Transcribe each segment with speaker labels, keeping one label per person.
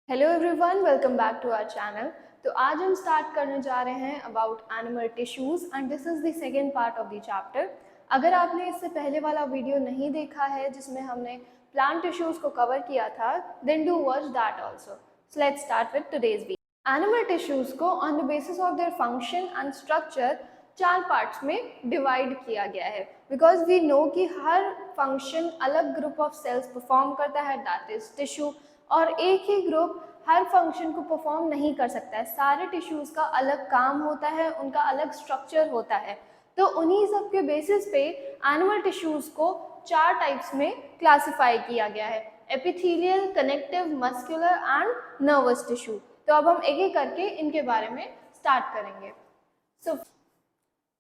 Speaker 1: Hello everyone, welcome back to our channel. तो आज हम स्टार्ट करने जा रहे हैं about animal tissues and this is the second part of the chapter. अगर आपने इससे पहले वाला वीडियो नहीं देखा है जिसमें हमने प्लांट टिश्यूज को कवर किया था, then do watch that also. So let's start with today's video. Animal tissues को on the basis of their function and structure 4 parts में डिवाइड किया गया है, बिकॉज वी नो कि हर फंक्शन अलग ग्रुप ऑफ सेल्स परफॉर्म करता है, दैट इज टिश्यू, और एक ही ग्रुप हर फंक्शन को परफॉर्म नहीं कर सकता है। सारे टिश्यूज का अलग काम होता है, उनका अलग स्ट्रक्चर होता है। तो उन्हीं सब के बेसिस पे एनिमल टिश्यूज को 4 टाइप्स में क्लासिफाई किया गया है: epithelial, connective, muscular and nervous tissue. तो अब हम एक एक करके इनके बारे में स्टार्ट करेंगे।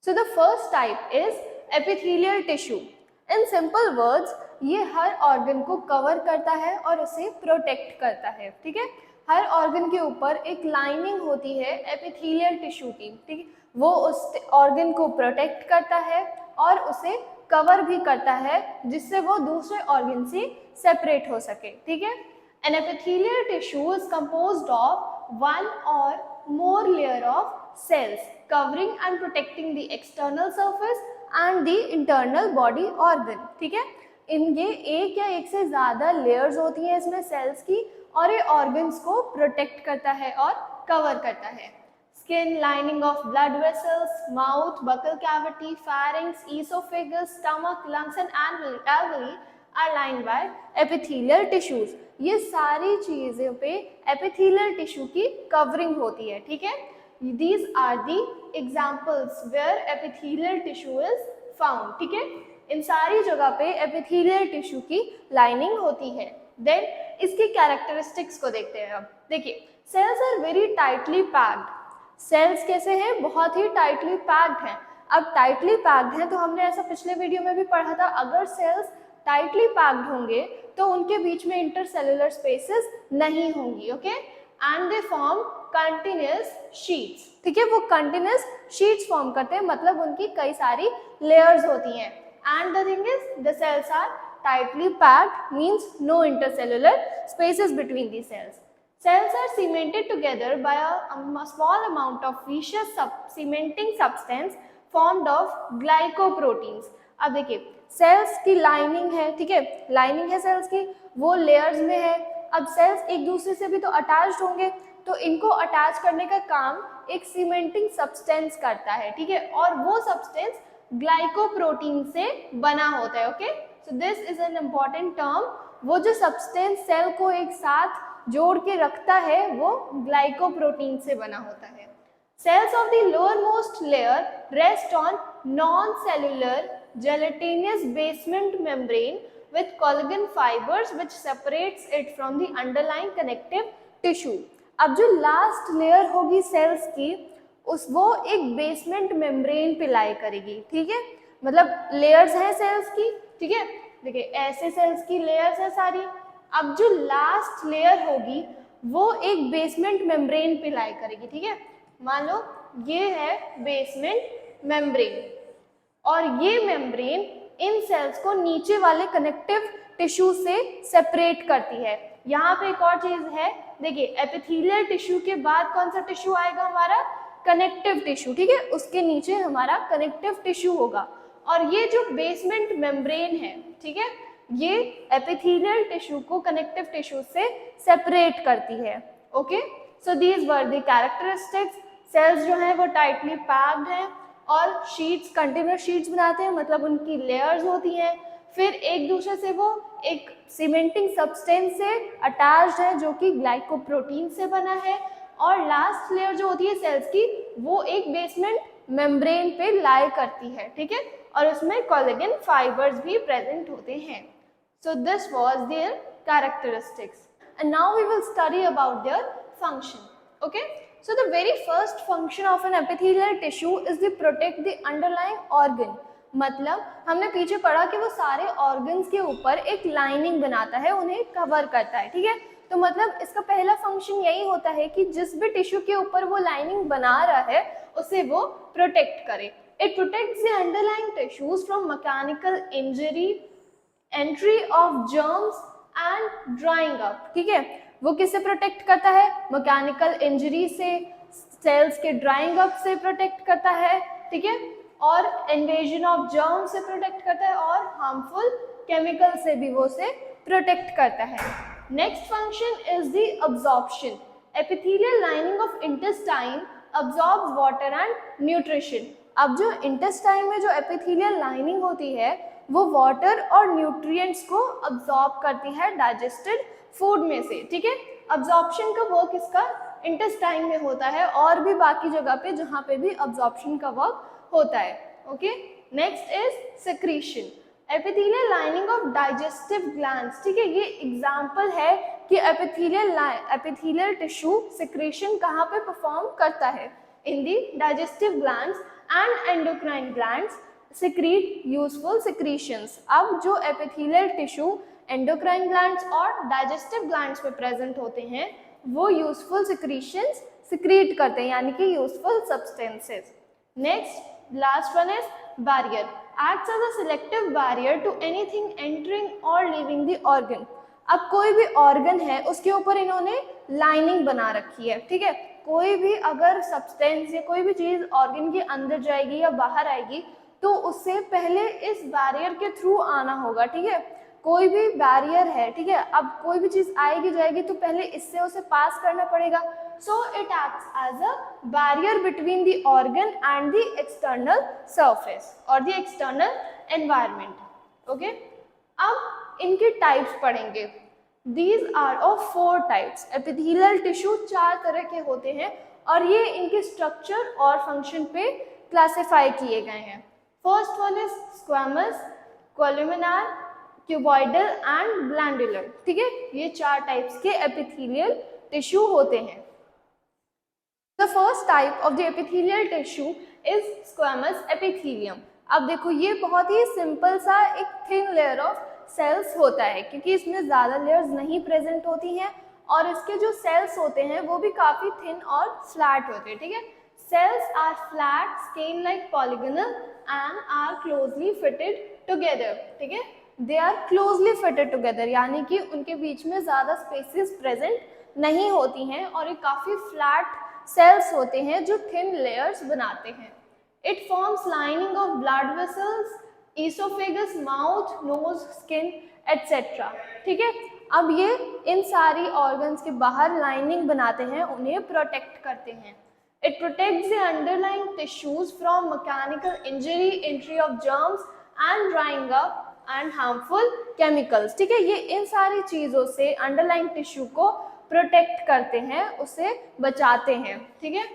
Speaker 1: So the first type is epithelial tissue. In simple words, ये हर ऑर्गन को कवर करता है और उसे प्रोटेक्ट करता है। ठीक है, हर ऑर्गन के ऊपर एक लाइनिंग होती है एपिथेलियल टिश्यू की। ठीक है, वो उस ऑर्गन को प्रोटेक्ट करता है और उसे कवर भी करता है, जिससे वो दूसरे ऑर्गन से सेपरेट हो सके। ठीक है, an epithelial tissue is composed of one or more layer of cells covering and protecting the external surface and the internal body organ। ठीक है, ये एक या एक से ज़्यादा लेयर्स होती हैं इसमें सेल्स की, और ये ऑर्गन्स को प्रोटेक्ट करता है और कवर करता है। Skin, lining of blood vessels, mouth, buccal cavity, pharynx, oesophagus, stomach, lungs and alveoli are lined by epithelial tissues। ये सारी चीज़ों पे एपिथेलियल टिश्यू की कवरिंग होती है। ठीक है, these are the examples where epithelial tissue is found। ठीक है, इन सारी जगह पे एपिथेलियल टिश्यू की लाइनिंग होती है। देन इसकी कैरेक्टरिस्टिक्स को देखते हैं। अब देखिए, cells are very tightly packed. Cells कैसे हैं? बहुत ही टाइटली पैक्ड हैं। अब टाइटली पैक्ड हैं तो हमने ऐसा पिछले वीडियो में भी पढ़ा था, अगर सेल्स टाइटली पैक्ड होंगे तो उनके बीच में इंटरसेलुलर स्पेसेस नहीं होंगी। Okay, and they form continuous sheets. ठीक है, वो कंटिन्यूअस शीट्स फॉर्म करते हैं, मतलब उनकी कई सारी लेयर्स होती हैं। And the thing is the cells are tightly packed means no intercellular spaces between the cells. Cells are cemented together by a small amount of viscous cementing substance formed of glycoproteins। अब देखिए, sales की lining है। ठीक है, lining है sales की, वो layers में है। अब सेल्स एक दूसरे से भी तो अटैच्ड होंगे, तो इनको अटैच करने का काम एक सीमेंटिंग सब्सटेंस करता है। ठीक है, और वो सब्सटेंस ग्लाइकोप्रोटीन से बना होता है। Okay, so this is an important term. वो जो सब्सटेंस सेल को एक साथ जोड़ के रखता है वो ग्लाइकोप्रोटीन से बना होता है। Cells of the lowermost layer rest on non-cellular gelatinous basement membrane with collagen fibers which separates it from the underlying connective tissue। अब जो लास्ट लेयर होगी सेल्स की, वो एक बेसमेंट मेम्ब्रेन पे लाई करेगी। ठीक है, मतलब लेयर्स हैं सेल्स की। ठीक है, देखिए ऐसे सेल्स की लेयर्स है सारी। अब जो लास्ट लेयर होगी वो एक बेसमेंट मेम्ब्रेन पे लाई करेगी। ठीक है, मान लो ये है बेसमेंट मेम्ब्रेन, और ये मेम्ब्रेन इन सेल्स को नीचे वाले कनेक्टिव टिश्यू से सेपरेट करती है। यहाँ पे एक और चीज है, देखिए एपिथेलियल टिश्यू के बाद कौन सा टिश्यू आएगा? हमारा कनेक्टिव टिश्यू। ठीक है, उसके नीचे हमारा कनेक्टिव टिश्यू होगा, और ये जो बेसमेंट मेम्ब्रेन है, ठीक है, ये एपिथेलियल टिश्यू को कनेक्टिव टिश्यू से सेपरेट करती है। Okay, so these were the characteristics. Cells जो हैं वो टाइटली पैक्ड हैं और शीट्स, कंटिन्यूअस शीट्स बनाते हैं, मतलब उनकी लेयर्स होती हैं। फिर एक दूसरे से वो एक सीमेंटिंग सब्सटेंस से अटैच्ड है जो कि ग्लाइकोप्रोटीन से बना है, और लास्ट लेयर जो होती है सेल्स की वो एक बेसमेंट मेम्ब्रेन पे लाई करती है। ठीक है, और उसमें कोलेजन फाइबर्स भी प्रेजेंट होते हैं। So this was their characteristics, and now we will study about their function. Okay, so the very first function of an epithelial tissue is to protect the underlying organ। मतलब हमने पीछे पढ़ा कि वो सारे ऑर्गन्स के ऊपर एक लाइनिंग बनाता है, उन्हें कवर करता है। ठीक है, तो मतलब इसका पहला फंक्शन यही होता है कि जिस भी टिश्यू के ऊपर वो लाइनिंग बना रहा है उसे वो प्रोटेक्ट करे। It protects the underlying tissues from mechanical injury, entry of germs and drawing up. ठीक है, वो किससे प्रोटेक्ट करता है? मैकेनिकल इंजरी से, सेल्स के ड्राइंग अप से प्रोटेक्ट करता है, ठीक है, और इन्वेजन ऑफ जर्म से प्रोटेक्ट करता है, और हार्मफुल केमिकल से भी वो से प्रोटेक्ट करता है। Next function is the absorption. Epithelial lining of intestine absorbs water and nutrition. अब जो इंटेस्टाइन में जो एपिथेलियल लाइनिंग होती है वो वाटर और न्यूट्रिएंट्स को अब्सॉर्ब करती है डाइजेस्टेड फूड में से, ठीक है। अब्जॉर्प्शन का वर्क इसका इंटेस्टाइन में होता है और भी बाकी जगह पे जहाँ पे भी अब्जॉर्प्शन का वर्क होता है, okay. Next is secretion. Epithelial lining of digestive glands, ठीक है, ये एग्जांपल है कि एपिथेलियल टिश्यू सेक्रेशन कहाँ पे परफॉर्म करता है? In the digestive glands and endocrine glands secrete useful secretions। अब जो एपिथेलियल टिश्यू एंडोक्राइन ग्लैंड्स और डाइजेस्टिव ग्लैंड्स में प्रेजेंट होते हैं वो यूजफुल secretions secrete करते हैं, यानी कि useful substances. Next last one is barrier. acts as a selective barrier to anything entering or leaving the organ। अब कोई भी ऑर्गन है उसके ऊपर इन्होंने लाइनिंग बना रखी है, ठीक है। कोई भी अगर सब्सटेंस या कोई भी चीज ऑर्गन के अंदर जाएगी या बाहर आएगी तो उससे पहले इस बैरियर के थ्रू आना होगा, ठीक है। कोई भी बैरियर है, ठीक है, अब कोई भी चीज आएगी जाएगी तो पहले इससे उसे पास करना पड़ेगा। So it acts as a barrier between the organ and the external surface or the external environment, okay. अब इनके टाइप्स पढ़ेंगे। These are of 4 types. Epithelial tissue 4 तरह के होते हैं और ये इनके स्ट्रक्चर और फंक्शन पे क्लासिफाई किए गए हैं। First one is squamous, columnar, cuboidal and glandular, ठीक है। ये 4 टाइप्स के एपिथेलियल टिश्यू होते हैं। The first type of the epithelial tissue is squamous epithelium. अब देखो ये बहुत ही सिंपल सा एक थिन लेयर ऑफ सेल्स होता है क्योंकि इसमें ज़्यादा लेयर्स नहीं प्रेजेंट होती हैं और इसके जो सेल्स होते हैं वो भी काफ़ी थिन और फ्लैट होते हैं, ठीक है। Cells are flat, scale like polygonal and are closely fitted together, ठीक है। They are closely fitted together यानी कि उनके बीच में ज़्यादा स्पेसेस प्रेजेंट नहीं होती हैं और ये काफ़ी फ्लैट सेल्स होते हैं जो थिन लेयर्स बनाते हैं। It forms lining of blood vessels, oesophagus, mouth, nose, skin etcetera, ठीक है। अब ये इन सारी ऑर्गन्स के बाहर लाइनिंग बनाते हैं, उन्हें प्रोटेक्ट करते हैं। It protects the underlying tissues from mechanical injury, entry of germs and drawing up and harmful chemicals, ठीक है। ये इन सारी चीज़ों से अंडरलाइंग टिश्यू को प्रोटेक्ट करते हैं, उसे बचाते हैं, ठीक है।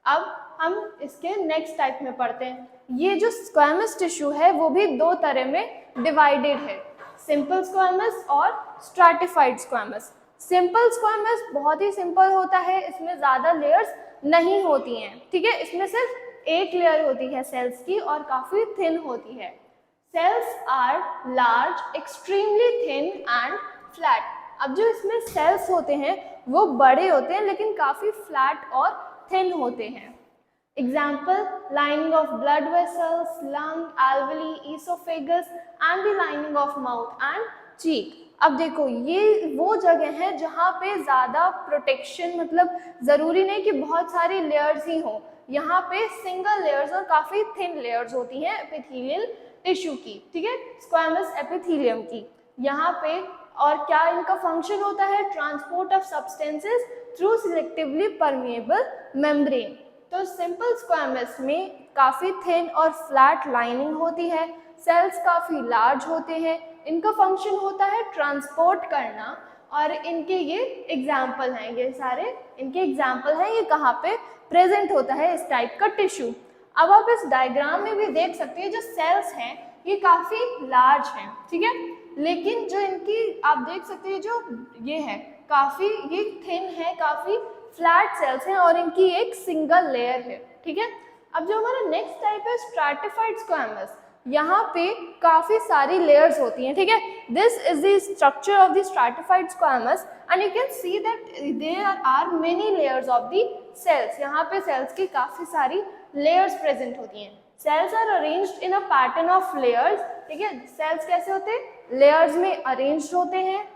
Speaker 1: अब हम इसके नेक्स्ट टाइप में पढ़ते हैं। ये जो स्क्वैमस टिश्यू है वो भी 2 तरह में डिवाइडेड है, सिंपल स्क्वैमस और स्ट्रैटिफाइड स्क्वैमस। सिंपल स्क्वैमस बहुत ही सिंपल होता है, इसमें ज़्यादा लेयर्स नहीं होती हैं, ठीक है। इसमें सिर्फ एक लेयर होती है सेल्स की और काफ़ी थिन होती है। Cells are large, extremely thin and flat. अब जो इसमें सेल्स होते हैं वो बड़े होते हैं लेकिन काफ़ी फ्लैट और थिन होते हैं। Example lining of blood vessels, lung, alveoli, oesophagus and the lining of mouth and चीक। अब देखो ये वो जगह है जहाँ पे ज़्यादा प्रोटेक्शन, मतलब ज़रूरी नहीं कि बहुत सारी लेयर्स ही हों, यहाँ पे सिंगल लेयर्स और काफ़ी थिन लेयर्स होती हैं एपिथेलियल टिश्यू की, ठीक है, स्क्वैमस एपिथेलियम की यहाँ पे। और क्या इनका फंक्शन होता है? Transport of substances through selectively permeable membrane. तो सिंपल स्क्वैमस में काफ़ी थिन और फ्लैट लाइनिंग होती है, सेल्स काफ़ी लार्ज होते हैं, इनका फंक्शन होता है ट्रांसपोर्ट करना और इनके ये एग्जाम्पल हैं, ये सारे इनके एग्जाम्पल हैं, ये कहाँ पे प्रेजेंट होता है इस टाइप का टिश्यू। अब आप इस डायग्राम में भी देख सकते हैं जो सेल्स हैं ये काफ़ी लार्ज हैं, ठीक है, लेकिन जो इनकी आप देख सकते हैं जो ये है काफ़ी ये थिन है, काफ़ी फ्लैट सेल्स हैं और इनकी एक सिंगल लेयर है, ठीक है। अब जो हमारा नेक्स्ट टाइप है स्ट्रैटिफाइड स्क्वैमस, यहाँ पे काफ़ी सारी लेयर्स होती हैं, ठीक है। This is the structure of the stratified squamous and you can see that there are many layers of the cells. यहाँ पे सेल्स की काफ़ी सारी लेयर्स प्रेजेंट होती हैं। Cells are arranged in a pattern of layers, ठीक है। Sales कैसे होते हैं? लेयर्स में अरेंज्ड होते हैं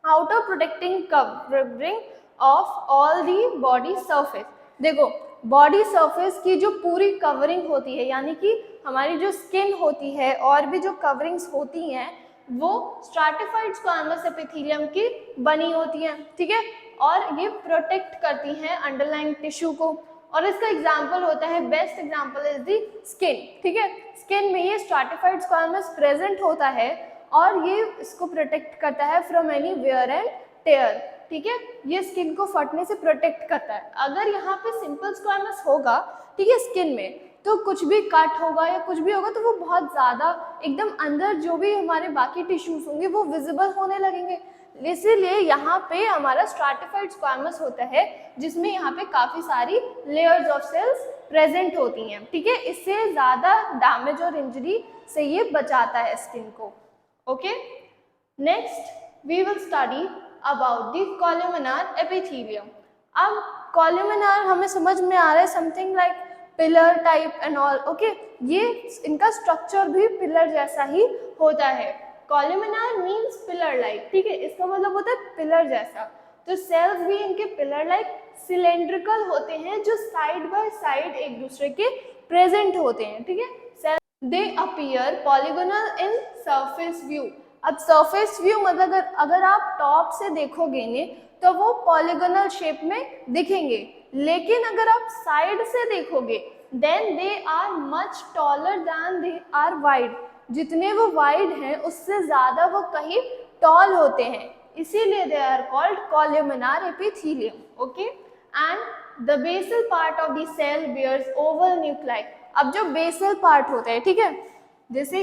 Speaker 1: outer protecting covering of all the body surface. देखो बॉडी सरफेस की जो पूरी कवरिंग होती है, यानी कि हमारी जो स्किन होती है और भी जो कवरिंग्स होती हैं वो स्ट्रैटिफाइड स्क्वैमस एपिथेलियम की बनी होती हैं, ठीक है, और ये प्रोटेक्ट करती हैं अंडरलाइंग टिश्यू को। और इसका एग्जाम्पल होता है, best example is the skin, ठीक है। स्किन में ये स्ट्रैटिफाइड स्क्वैमस प्रेजेंट होता है और ये इसको प्रोटेक्ट करता है from any wear and tear, ठीक है, ये स्किन को फटने से प्रोटेक्ट करता है। अगर यहाँ पे सिंपल स्क्वैमस होगा, ठीक है, स्किन में, तो कुछ भी कट होगा या कुछ भी होगा तो वो बहुत ज़्यादा एकदम अंदर जो भी हमारे बाकी टिश्यूज होंगे वो विजिबल होने लगेंगे। इसीलिए यहाँ पे हमारा स्ट्रैटिफाइड स्क्वैमस होता है जिसमें यहाँ पे काफ़ी सारी लेयर्स ऑफ सेल्स प्रेजेंट होती हैं, ठीक है। इससे ज़्यादा डैमेज और इंजरी से ये बचाता है स्किन को। Okay, next we will study about the columnar epithelium. अब कोलुमिनार हमें समझ में आ रहा है, something like pillar type and all, okay. ये इनका स्ट्रक्चर भी पिलर जैसा ही होता है। कोलुमिनार मीन्स पिलर लाइक, ठीक है, इसका मतलब होता है पिलर जैसा। तो सेल्स भी इनके पिलर लाइक सिलेंड्रिकल होते हैं जो साइड बाय साइड एक दूसरे के प्रेजेंट होते हैं, ठीक है। दे appear polygonal in surface view. अब सरफेस व्यू मतलब अगर आप टॉप से देखोगे ने तो वो पॉलीगोनल शेप में दिखेंगे, लेकिन अगर आप साइड से देखोगे then they are much taller than they are wide. जितने वो वाइड हैं उससे ज़्यादा वो कहीं टॉल होते हैं, इसीलिए they are called columnar epithelium. Okay, and the basal part of the cell bears oval nuclei. अब जो बेसल पार्ट होता है, ठीक है, जैसे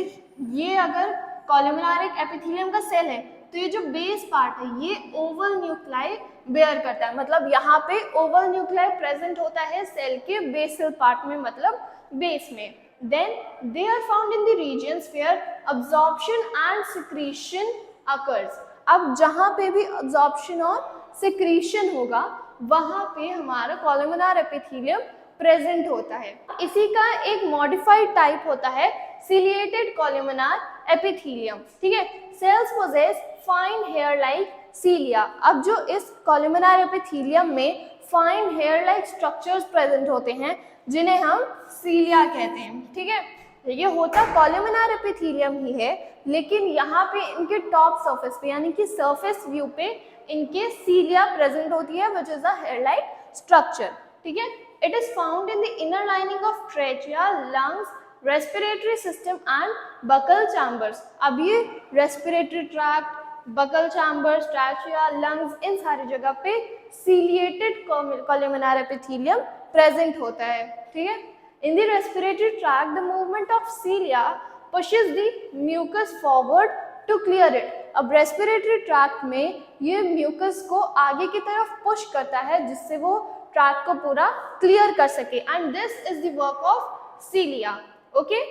Speaker 1: ये अगर कोलुमिनार एपिथेलियम का सेल है तो ये जो बेस पार्ट है ये ओवल न्यूक्लाई बेयर करता है, मतलब यहाँ पे ओवल न्यूक्लाई प्रेजेंट होता है सेल के बेसल पार्ट में, मतलब बेस में। Then they are found in the regions where absorption and secretion occurs. अब जहाँ पे भी अब्जॉर्प्शन और सिक्रीशन होगा वहाँ पे हमारा कोलुमिनार एपिथेलियम प्रेजेंट होता है। इसी का एक मॉडिफाइड टाइप होता है सिलिएटेड कोलुमिनार एपिथेलियम, ठीक है। Cells possess fine hair like cilia. अब जो इस कोलुमिनार एपिथेलियम में fine hair like structures present होते हैं जिन्हें हम सीलिया कहते हैं, ठीक है। ये होता कोलुमिनार एपिथेलियम ही है, लेकिन यहाँ पे इनके टॉप सरफेस पे यानी कि सरफेस व्यू पे इनके सीलिया प्रेजेंट होती है which is a hair like structure, ठीक है। It is found in the inner lining of trachea, lungs, respiratory system and buccal chambers. अब ये respiratory tract, buccal chambers, trachea, lungs, इन सारी जगह पे सीलिएटेड कोलुमिनार एपिथेलियम प्रेजेंट होता है, ठीक है। In the respiratory tract the movement of सीलिया pushes the mucus forward to clear it। अब रेस्पिरेटरी ट्रैक्ट में ये म्यूकस को आगे की तरफ पुश करता है जिससे वो ट्रैक को पूरा क्लियर कर सके, and this is the work of cilia. Okay,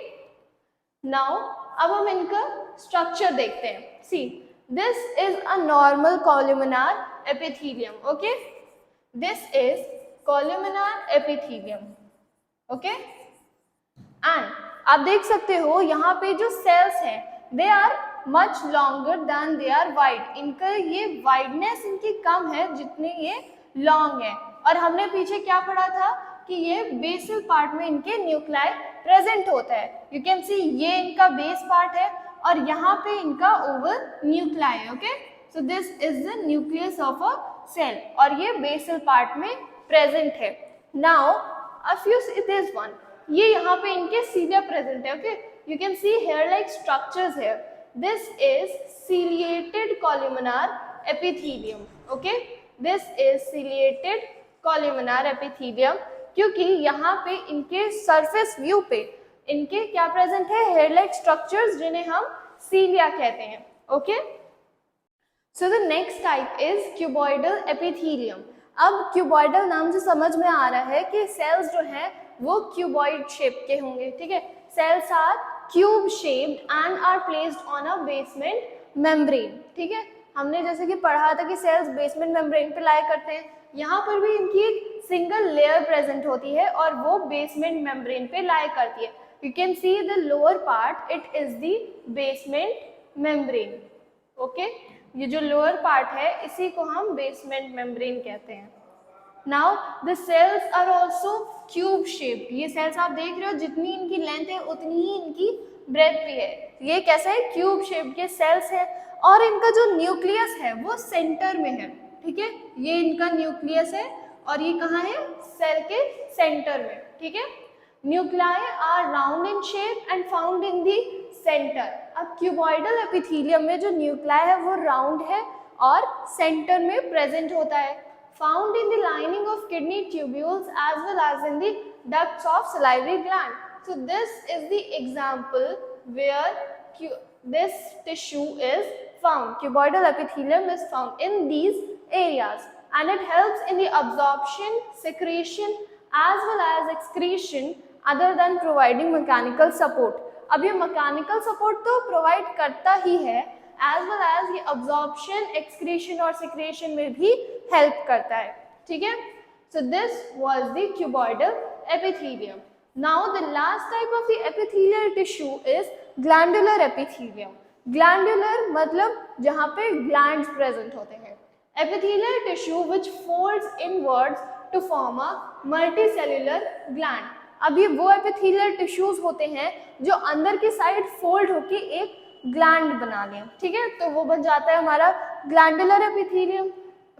Speaker 1: now अब हम इनका स्ट्रक्चर देखते हैं। See, this is a normal columnar epithelium. Okay, this is columnar epithelium. Okay, and आप देख सकते हो यहाँ पे जो सेल्स हैं they are much longer than they are wide. इनका ये वाइडनेस इनकी कम है जितने ये लॉन्ग है। और हमने पीछे क्या पढ़ा था कि ये बेसल पार्ट में इनके न्यूक्लाई प्रेजेंट होता है। यू कैन सी ये इनका बेस पार्ट है और यहाँ पे इनका ओवल न्यूक्लाई है। Okay, so this is the nucleus of a cell और ये बेसल पार्ट में प्रेजेंट है। Now if you see this one, ये यहाँ पे इनके सीलिया प्रेजेंट है। Okay, you can see hair like structures here. This is ciliated columnar epithelium. Okay, this is ciliated columnar epithelium क्योंकि यहाँ पे इनके सरफेस व्यू पे इनके क्या प्रेजेंट है, हेयर लाइक स्ट्रक्चर्स जिन्हें हम सीलिया कहते हैं। Okay, so the next type is cuboidal epithelium. अब क्यूबॉइडल नाम से समझ में आ रहा है कि सेल्स जो हैं वो क्यूबॉइड शेप के होंगे, ठीक है। Cells are cube shaped and are placed on a basement membrane, ठीक है। हमने जैसे कि पढ़ा था कि सेल्स बेसमेंट मेम्ब्रेन पे लाई करते हैं, यहाँ पर भी इनकी एक सिंगल लेयर प्रेजेंट होती है और वो बेसमेंट मेम्ब्रेन पे लाई करती है। You can see the lower part, it is the basement membrane. Okay, ये जो लोअर पार्ट है इसी को हम बेसमेंट मेम्ब्रेन कहते हैं। Now the cells are also cube shaped. ये सेल्स आप देख रहे हो जितनी इनकी लेंथ है उतनी ही इनकी ब्रेथ भी है। ये कैसा है, क्यूब शेप्ड के सेल्स है और इनका जो न्यूक्लियस है वो सेंटर में है। ठीक है, ये इनका न्यूक्लियस है और ये कहाँ है, सेल के सेंटर में। ठीक है, nuclei are round in shape and found in the centre. अब क्यूबॉइडल एपिथेलियम में जो न्यूक्लियाई है वो राउंड है और सेंटर में प्रेजेंट होता है। Found in the lining of kidney tubules as well as in the ducts of salivary gland. So this is the example where this tissue is found. Cuboidal epithelium is found in these areas and it helps in the absorption, secretion as well as excretion other than providing mechanical support. अब ये mechanical support तो provide करता ही है as well as ये absorption, excretion और secretion में भी help करता है। ठीक है, so this was the cuboidal epithelium. Now the last type of the epithelial tissue is glandular epithelium. Glandular मतलब जहाँ पे glands present होते हैं। Epithelial tissue which folds inwards to form a multicellular gland. अब ये वो epithelial tissues होते हैं जो अंदर की साइड fold होके एक gland बना लें। ठीक है, तो वो बन जाता है हमारा glandular epithelium.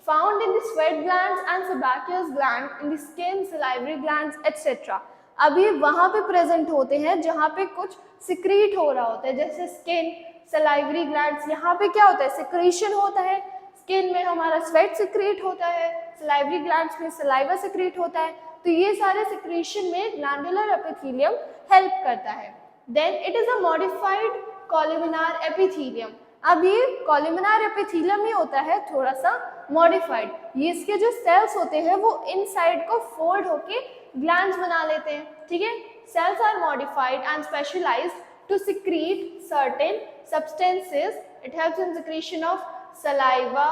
Speaker 1: Found in the sweat glands and sebaceous gland, in the skin, salivary glands, etc. अभी वहां पे प्रेजेंट होते हैं जहां पे कुछ सिक्रीट हो रहा होता है, जैसे स्किन, सलाइवरी ग्लैंड्स। यहाँ पे क्या होता है, सिक्रीशन होता है। स्किन में हमारा स्वेट सिक्रीट होता है, सलाइवरी ग्लैंड्स में सलाइवा सिक्रीट होता है। तो ये सारे सिक्रीशन में ग्लैंडुलर एपिथेलियम हेल्प करता है। Then it is a modified columnar epithelium. अब ये कॉलमिनार एपिथेलियम ही होता है थोड़ा सा मॉडिफाइड। ये इसके जो सेल्स होते हैं वो इनसाइड को फोल्ड होके ग्लैंड्स बना लेते हैं। ठीक है, cells are modified and specialised to secrete certain substances. It helps in secretion of saliva,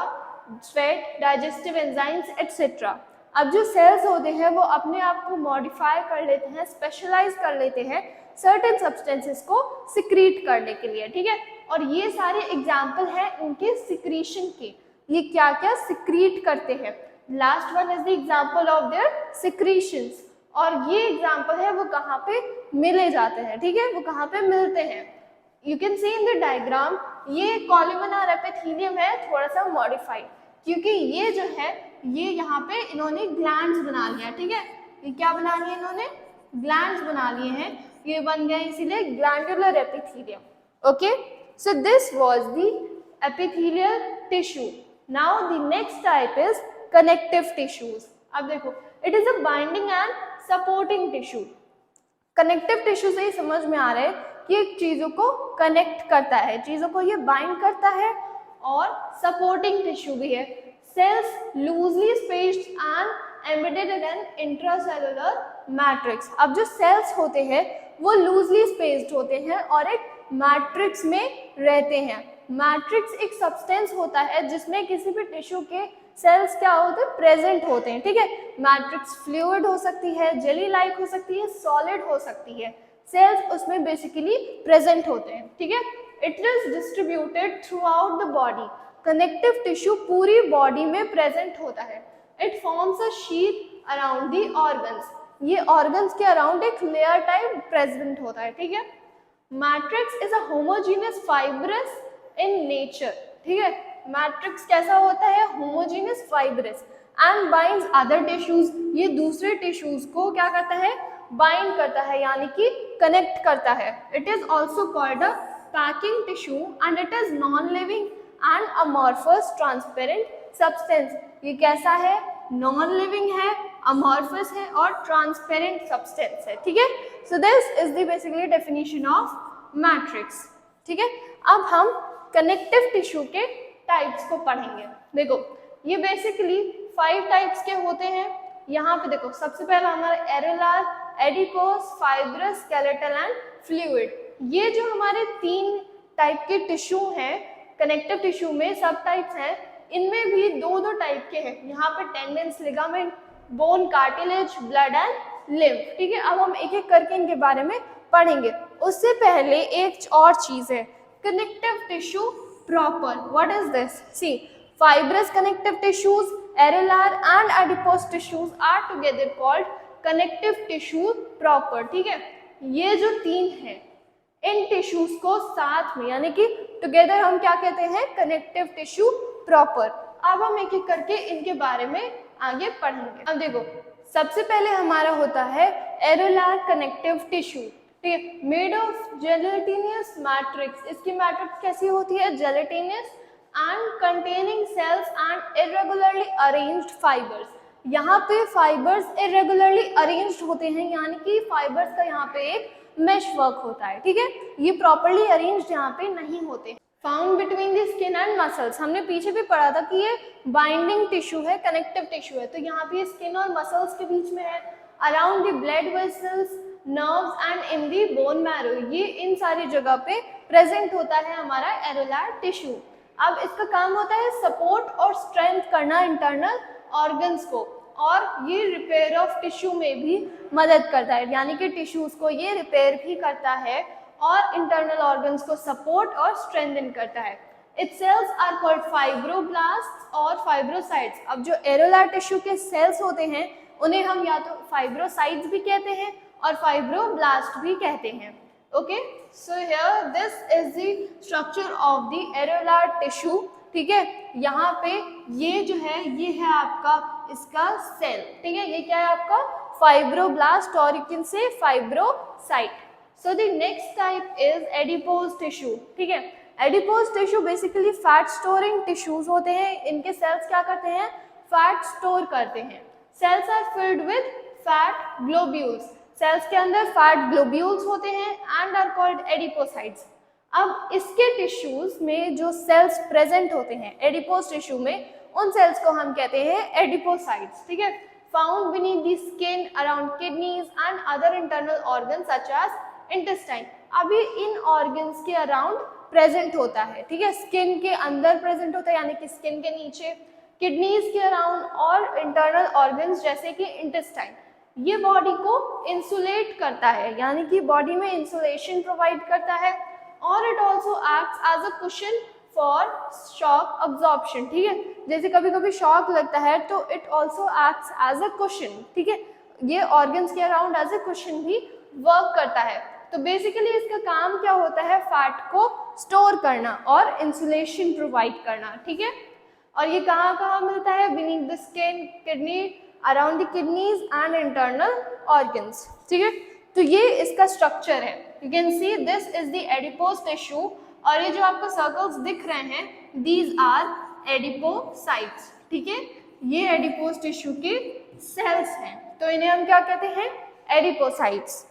Speaker 1: sweat, digestive enzymes etcetera. अब जो सेल्स होते हैं वो अपने आप को मॉडिफाई कर लेते हैं, स्पेशलाइज कर लेते हैं सर्टेन सब्सटेंसेस को सिक्रीट करने के लिए। ठीक है, और ये सारे एग्जाम्पल हैं उनके सिक्रीशन के। ये क्या क्या सिक्रीट करते हैं। Last one is the example of their secretions. और ये एग्जाम्पल है वो कहाँ पे मिले जाते हैं। ठीक है, वो कहाँ पे मिलते हैं। You can C in the diagram, ये कॉलमिनार एपिथेलियम है थोड़ा सा मॉडिफाइड, क्योंकि ये जो है ये यहाँ पे इन्होंने ग्लैंड्स बना लिया। ठीक है, ये क्या बना लिए इन्होंने, ग्लैंड्स बना लिए हैं, ये बन गए इसीलिए glandular epithelium. Okay, so this was the epithelial tissue. Now the next type is connective tissues. अब देखो, it is a binding and supporting tissue. Connective tissue से ही समझ में आ रहा है कि एक चीजों को कनेक्ट करता है, चीजों को ये बाइंड करता है, और सपोर्टिंग टिश्यू भी है। Cells loosely spaced and embedded in an intracellular matrix. अब जो सेल्स होते हैं वो लूजली स्पेस्ड होते हैं और एक मैट्रिक्स में रहते हैं। मैट्रिक्स एक सब्सटेंस होता है जिसमें किसी भी टिश्यू के सेल्स क्या होते हैं, प्रेजेंट होते हैं। ठीक है, मैट्रिक्स फ्लूइड हो सकती है, जेली लाइक हो सकती है, सॉलिड हो सकती है, सेल्स उसमें बेसिकली प्रेजेंट होते हैं। ठीक है, it is distributed through out the body. Connective tissue पूरी बॉडी में प्रेजेंट होता है। It forms a sheath around the organs. ये ऑर्गन्स के अराउंड एक लेयर टाइप प्रेजेंट होता है। ठीक है, matrix is a homogeneous fibrous in nature. ठीक है, मैट्रिक्स कैसा होता है, homogeneous fibrous and binds other tissues. ये दूसरे टिश्यूज को क्या करता है, बाइंड करता है, यानी कि कनेक्ट करता है। It is also called a packing tissue and it is non living and amorphous transparent substance. ये कैसा है, नॉन लिविंग है, अमॉर्फस है और ट्रांसपेरेंट सब्सटेंस है। ठीक है, सो this is the basically definition of matrix. ठीक है, अब हम कनेक्टिव टिश्यू के टाइप्स को पढ़ेंगे। देखो, ये बेसिकली 5 टाइप्स के होते हैं। यहाँ पे देखो, सबसे पहला हमारा areolar, adipose, fibrous, skeletal and fluid. ये जो हमारे 3 टाइप के टिश्यू हैं कनेक्टिव टिश्यू में, सब टाइप्स हैं, इनमें भी 2-2 टाइप के हैं। यहाँ पे tendons, ligament, bone, cartilage, blood and lymph. ठीक है, अब हम एक एक करके इनके बारे में पढ़ेंगे। उससे पहले एक और चीज है, connective tissue proper. What is this? See, fibrous connective tissues, areolar and adipose tissues are together called connective tissue proper. ठीक है, ये जो तीन है इन टिश्यूज को साथ में यानी कि टुगेदर हम क्या कहते हैं? Connective tissue proper. अब हम एक एक करके इनके बारे में आगे पढ़ेंगे. अब देखो, सबसे पहले हमारा होता है एरोलार कनेक्टिव टिश्यू, ठीक है, मेड ऑफ जेलेटिनियस मैट्रिक्स. इसकी मैट्रिक्स कैसी होती है? Gelatinous and containing cells and irregularly arranged fibres. यहाँ पे फाइबर्स इरेगुलरली अरेंज्ड होते हैं, यानी कि फाइबर्स का यहाँ पे एक मेश वर्क होता है. ठीक है, ये प्रॉपर्ली अरेंज्ड यहाँ पे नहीं होते. Found between the skin and muscles. हमने पीछे भी पढ़ा था कि ये बाइंडिंग टिश्यू है, कनेक्टिव टिश्यू है. तो यहाँ पे स्किन और मसल्स के बीच में है, around the blood vessels, nerves and in the bone marrow. ये इन सारी जगह पे प्रेजेंट होता है हमारा एरोलार टिश्यू. अब इसका काम होता है सपोर्ट और स्ट्रेंथ करना इंटरनल ऑर्गन्स को, और ये रिपेयर ऑफ टिश्यू में भी मदद करता है, यानी कि टिश्यूज को ये रिपेयर भी करता है और इंटरनल ऑर्गन्स को सपोर्ट और स्ट्रेंथन करता है. Its cells are called fibroblasts और फाइब्रोसाइट्स. अब जो एरोलार टिश्यू के सेल्स होते हैं उन्हें हम या तो फाइब्रोसाइट्स भी कहते हैं और फाइब्रोब्लास्ट भी कहते हैं. Okay, so here this is the structure of the areolar tissue. ठीक है, यहाँ पे ये जो है ये है आपका इसका सेल. ठीक है, ये क्या है आपका? फाइब्रोब्लास्ट और you can say फाइब्रोसाइट. So the next type is adipose tissue. ठीक है, adipose tissue basically fat storing tissues होते हैं. इनके सेल्स क्या करते हैं? फैट स्टोर करते हैं. Cells are filled with fat globules. Cells के अंदर फैट ग्लोब्यूल्स होते हैं एंड आर कॉल्ड एडिपोसाइट्स. अब इसके टिश्यूज में जो सेल्स प्रेजेंट होते हैं एडिपोज टिश्यू में, उन सेल्स को हम कहते हैं एडिपोसाइट्स. ठीक है, found beneath the skin, around kidneys and other internal organs such as intestine. अभी इन ऑर्गन्स के अराउंड प्रेजेंट होता है. ठीक है, स्किन के अंदर प्रेजेंट होता है यानी कि स्किन के नीचे, किडनीज के अराउंड और इंटरनल ऑर्गन्स जैसे कि इंटेस्टाइन. ये बॉडी को इंसुलेट करता है, यानी कि बॉडी में इंसुलेशन प्रोवाइड करता है, और it also acts as a cushion for shock absorption. ठीक है, जैसे कभी कभी शॉक लगता है तो it also acts as a cushion. ठीक है, ये ऑर्गन्स के अराउंड एज अ कुशन भी वर्क करता है. तो बेसिकली इसका काम क्या होता है? फैट को स्टोर करना और इंसुलेशन प्रोवाइड करना. ठीक है, और ये कहाँ कहाँ मिलता है? Beneath the skin, kidney, around the kidneys and internal organs. ठीक है, तो ये इसका स्ट्रक्चर है. You can C this is the adipose tissue, और ये जो आपको सर्कल्स दिख रहे हैं दीज आर एडिपोसाइट्स. ठीक है, ये एडिपोज टिश्यू के सेल्स हैं, तो इन्हें हम क्या कहते हैं? एडिपोसाइट्स.